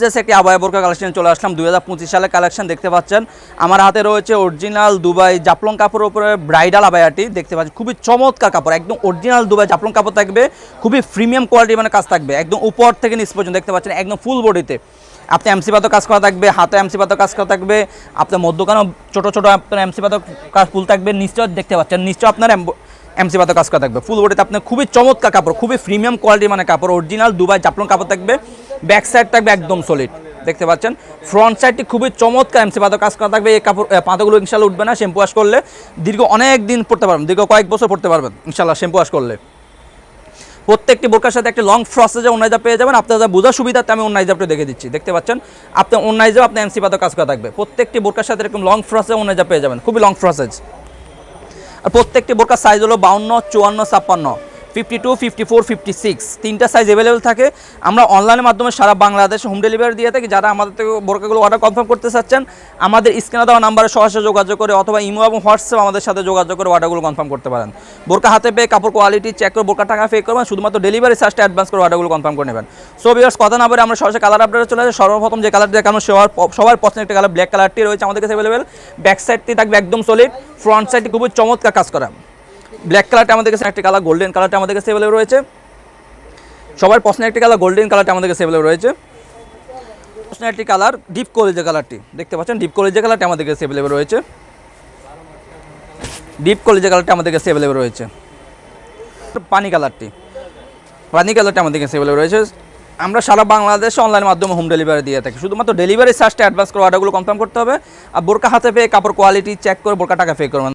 Just একটি abaya বোরকা collection চলে আসলাম 2025 সালের কালেকশন দেখতে পাচ্ছেন। আমার হাতে রয়েছে অরিজিনাল দুবাই জাফলং কাপড়ের উপরে ব্রাইডাল আবায়াটি দেখতে পাচ্ছেন, খুবই চমৎকার কাপড়, একদম অরিজিনাল দুবাই জাফলং কাপড় থাকবে, খুবই প্রিমিয়াম কোয়ালিটি মানে কাজ থাকবে, একদম উপর থেকে নিচ পর্যন্ত দেখতে পাচ্ছেন, একদম ফুল বডিতে আপনি এমসি পাতো কাজ করা থাকবে, হাতে এমসি পাতো কাজ করা থাকবে, আপনার মধ্যখানেও ছোটো ছোটো আপনার এমসি পাতো কাজ ফুল থাকবে, নিশ্চয় দেখতে পাচ্ছেন, নিশ্চয় আপনার এমসি পাতো কাজ করা থাকবে, ফুল বডিতে আপনার খুবই চমৎকার কাপড়, খুবই প্রিমিয়াম কোয়ালিটি মানে কাপড়, অরিজিনাল দুবাই জাফলং কাপড় থাকবে, ব্যাক সাইড থাকবে একদম সলিড দেখতে পাচ্ছেন, ফ্রন্ট সাইডটি খুবই চমৎকার এমসি পাতো কাজ করা থাকবে। এই কাপড় পাতাগুলো ইনশাল্লাহ উঠবে না, শ্যাম্পু ওয়াশ করলে দীর্ঘ অনেক দিন পড়তে পারবেন, দীর্ঘ কয়েক বছর পড়তে পারবেন ইনশাল্লাহ শ্যাম্পু ওয়াশ করলে। প্রত্যেকটি বোরকার সাথে একটা লং ফ্রসেজে ওন্নাইজা পেয়ে যাবেন, আপনারা বোঝার সুবিধাতে আমি ওন্নাইজাপটা দেখে দিচ্ছি দেখতে পাচ্ছেন, আপনি ওন্নাইজাও আপনি এমসি পাতো কাজ করা থাকবে, প্রত্যেকটি বোরকার সাথে এরকম লং ফ্রসেজে ওন্নাইজা পেয়ে যাবেন, খুবই লং ফ্রসেজ। আর প্রত্যেকটি বোরকার সাইজ হলো 52, 54, 56, 52, 54, 56 তিনটা সাইজ অ্যাভেলেবেল থাকে। আমরা অনলাইনের মাধ্যমে সারা বাংলাদেশে হোম ডেলিভারি দিয়ে থাকি। যারা আমাদের থেকে বোরকাগুলো অর্ডার কনফার্ম করতে চাচ্ছেন, আমাদের স্ক্রিনে দেওয়া নাম্বারে সরাসরি যোগাযোগ করে অথবা ইমো এবং হোয়াটসঅ্যাপ আমাদের সাথে যোগাযোগ করে অর্ডারগুলো কনফার্ম করতে পারেন। বোরকা হাতে পেয়ে কাপড় কোয়ালিটি চেক করে বোরকা টাকা পে করবেন, শুধুমাত্র ডেলিভারি চার্জটা অ্যাডভান্স করে অর্ডারগুলো কনফার্ম করে নেবেন। সো ভিউয়ার্স, কথা না বলে আমরা সরাসরি কালার আপডেটে চলে যাই। সর্বপ্রথম যে কালারটি দেখানো সবার পছন্দের একটা কালার ব্ল্যাক কালারটি রয়েছে আমাদের কাছে অ্যাভেলেবেল। ব্যাক সাইডটি থাকবে একদম সলিড, ফ্রন্ট সাইডটি খুবই চমৎকার কাজ করা। ব্ল্যাক কালারটা আমাদের কাছে একটি কালার, গোল্ডেন কালারটা আমাদের কাছে অ্যাভেলেবল রয়েছে। সবার পছন্দের একটি কালার গোল্ডেন কালারটা আমাদের কাছে অ্যাভেলেবল রয়েছে। পছন্দের একটি কালার ডিপ কলিজা কালারটি দেখতে পাচ্ছেন, ডিপ কলিজা কালারটা আমাদের কাছে অ্যাভেলেবল রয়েছে। ডিপ কলিজা কালারটা আমাদের কাছে অ্যাভেলেবল রয়েছে। পানি কালারটা আমাদের কাছে অ্যাভেলেবল রয়েছে। আমরা সারা বাংলাদেশে অনলাইনের মাধ্যমে হোম ডেলিভারি দিয়ে থাকি, শুধুমাত্র ডেলিভারি চার্জটা অ্যাডভান্স করে অর্ডারগুলো কনফার্ম করতে হবে। আর বোরকা হাতে পেয়ে কাপড় কোয়ালিটি চেক করে বোরকা টাকা পে করবেন।